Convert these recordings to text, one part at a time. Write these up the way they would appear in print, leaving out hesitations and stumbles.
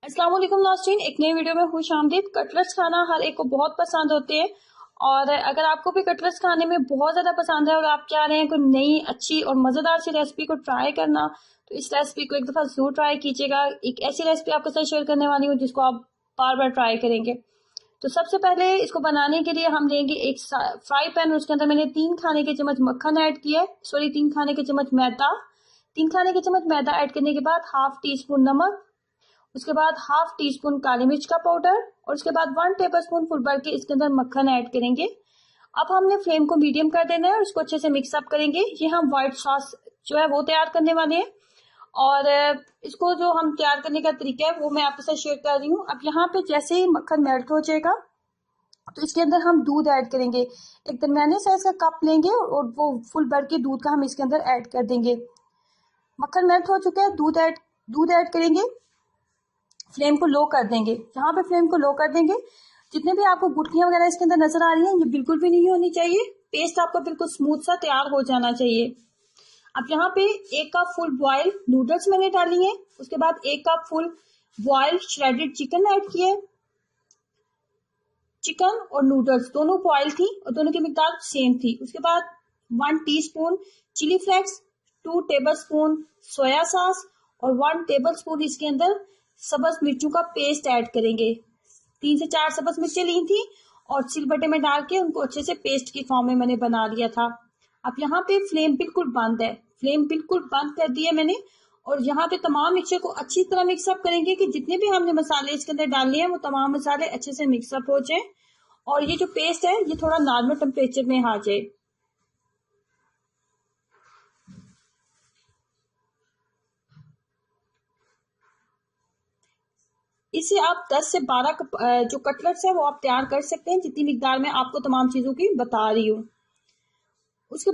अस्सलाम वालेकुम नाज़रीन, एक नई वीडियो में खुश आमदीद। कटलेट्स खाना हर एक को बहुत पसंद होते हैं और अगर आपको भी कटलेट्स खाने में बहुत ज़्यादा पसंद है और आप चाह रहे हैं कोई नई अच्छी और मज़ेदार सी रेसिपी को ट्राई करना, तो इस रेसिपी को एक दफ़ा ज़रूर ट्राई कीजिएगा। एक ऐसी रेसिपी आपके साथ शेयर करने वाली हूँ जिसको आप बार बार ट्राई करेंगे। तो सबसे पहले इसको बनाने के लिए हम लेंगे एक फ्राई पैन, उसके अंदर मैंने 3 खाने के चम्मच मक्खन ऐड किया है, 3 खाने के चम्मच मैदा। 3 खाने के चम्मच मैदा ऐड करने के बाद हाफ टी स्पून नमक, उसके बाद हाफ टी स्पून काली मिर्च का पाउडर और उसके बाद 1 टेबलस्पून फुल भर के इसके अंदर मक्खन ऐड करेंगे। अब हमने फ्लेम को मीडियम कर देना है और इसको अच्छे से मिक्स अप करेंगे। ये हम व्हाइट सॉस जो है वो तैयार करने वाले हैं और इसको जो हम तैयार करने का तरीका है वो मैं आपके साथ शेयर कर रही हूँ। अब यहाँ पे जैसे ही मक्खन मेल्ट हो जाएगा तो इसके अंदर हम दूध ऐड करेंगे। एक दरमियाने साइज का कप लेंगे और वो फुल भर के दूध का हम इसके अंदर ऐड कर देंगे। मक्खन मेल्ट हो चुका है, दूध ऐड करेंगे, फ्लेम को लो कर देंगे। यहाँ पे फ्लेम को लो कर देंगे। जितने भी आपको गुठलियां वगैरह इसके अंदर नजर आ रही हैं ये बिल्कुल भी नहीं होनी चाहिए। पेस्ट आपका बिल्कुल स्मूथ सा तैयार हो जाना चाहिए। अब यहाँ पे 1 कप फुल बॉयल नूडल्स मैंने डाली है, उसके बाद 1 cup full boil shredded chicken add किया है। चिकन और नूडल्स दोनों बॉयल थी और दोनों की मिकदार सेम थी। उसके बाद 1 teaspoon chilli flakes, 2 tablespoon soya sauce और 1 टेबलस्पून इसके अंदर सब्ज मिर्चों का पेस्ट ऐड करेंगे। 3 से 4 सब्ज मिर्चें ली थी और सिलबट्टे में डाल के उनको अच्छे से पेस्ट की फॉर्म में मैंने बना लिया था। अब यहाँ पे फ्लेम बिल्कुल बंद है, फ्लेम बिल्कुल बंद कर दिया मैंने और यहाँ पे तमाम मिक्सचर को अच्छी तरह मिक्सअप करेंगे कि जितने भी हमने मसाले इसके अंदर डाले हैं वो तमाम मसाले अच्छे से मिक्सअप हो जाए और ये जो पेस्ट है ये थोड़ा नॉर्मल टेम्परेचर में आ जाए। इसे आप 10 से 12 जो कटलेट्स है वो आप तैयार कर सकते हैं, जितनी मिकदार में आपको तमाम चीजों की बता रही हूँ। उसके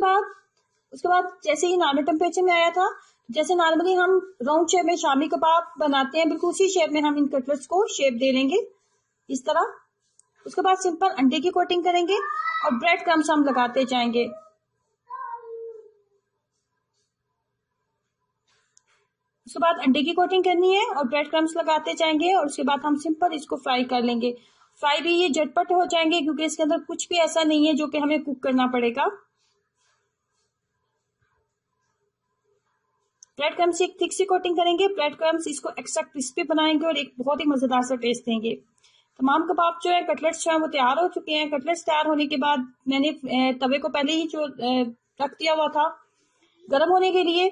बाद जैसे ही नॉर्मल टेम्परेचर में आया था, जैसे नॉर्मली हम राउंड शेप में शामी कबाब बनाते हैं बिल्कुल उसी शेप में हम इन कटलेट्स को शेप दे लेंगे इस तरह। उसके बाद सिंपल अंडे की कोटिंग करेंगे और ब्रेड क्रम्स हम लगाते जाएंगे। उसके बाद अंडे की कोटिंग करनी है और ब्रेड क्रम्स लगाते जाएंगे और उसके बाद हम सिंपल इसको फ्राई कर लेंगे। फ्राई भी ये झटपट हो जाएंगे क्योंकि इसके अंदर कुछ भी ऐसा नहीं है जो कि हमें कुक करना पड़ेगा। ब्रेड क्रम्स की एक थिक सी कोटिंग करेंगे। ब्रेड क्रम्स इसको एक्स्ट्रा क्रिस्पी बनाएंगे और एक बहुत ही मजेदार सा टेस्ट देंगे। तमाम कबाब जो है कटलेट्स जो है वो तैयार हो चुके हैं। कटलेट्स तैयार होने के बाद मैंने तवे को पहले ही जो रख दिया हुआ था गर्म होने के लिए।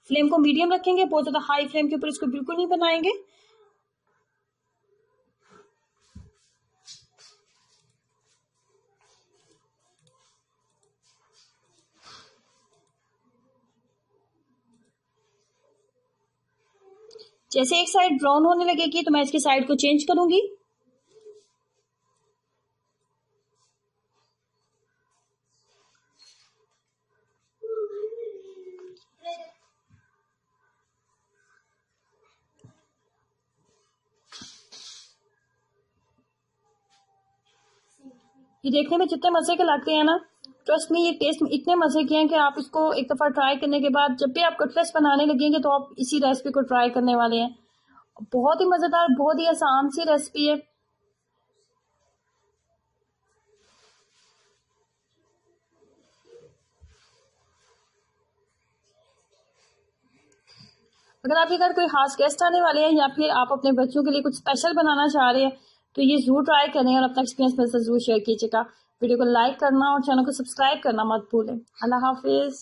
फ्लेम को मीडियम रखेंगे, बहुत ज्यादा हाई फ्लेम के ऊपर इसको बिल्कुल नहीं बनाएंगे। जैसे एक साइड ब्राउन होने लगेगी तो मैं इसकी साइड को चेंज करूंगी। ये देखने में जितने मजे के लगते हैं ना, ट्रस्ट में ये टेस्ट में इतने मजे के हैं कि आप इसको एक दफा ट्राई करने के बाद जब भी आप कटलेट्स बनाने लगेंगे तो आप इसी रेसिपी को ट्राई करने वाले हैं। बहुत ही मजेदार, बहुत ही आसान सी रेसिपी है। अगर आपके घर कोई खास गेस्ट आने वाले हैं या फिर आप अपने बच्चों के लिए कुछ स्पेशल बनाना चाह रहे हैं तो ये जरूर ट्राई करें और अपना एक्सपीरियंस मेरे साथ जरूर शेयर कीजिएगा। वीडियो को लाइक करना और चैनल को सब्सक्राइब करना मत भूलें। अल्लाह हाफिज।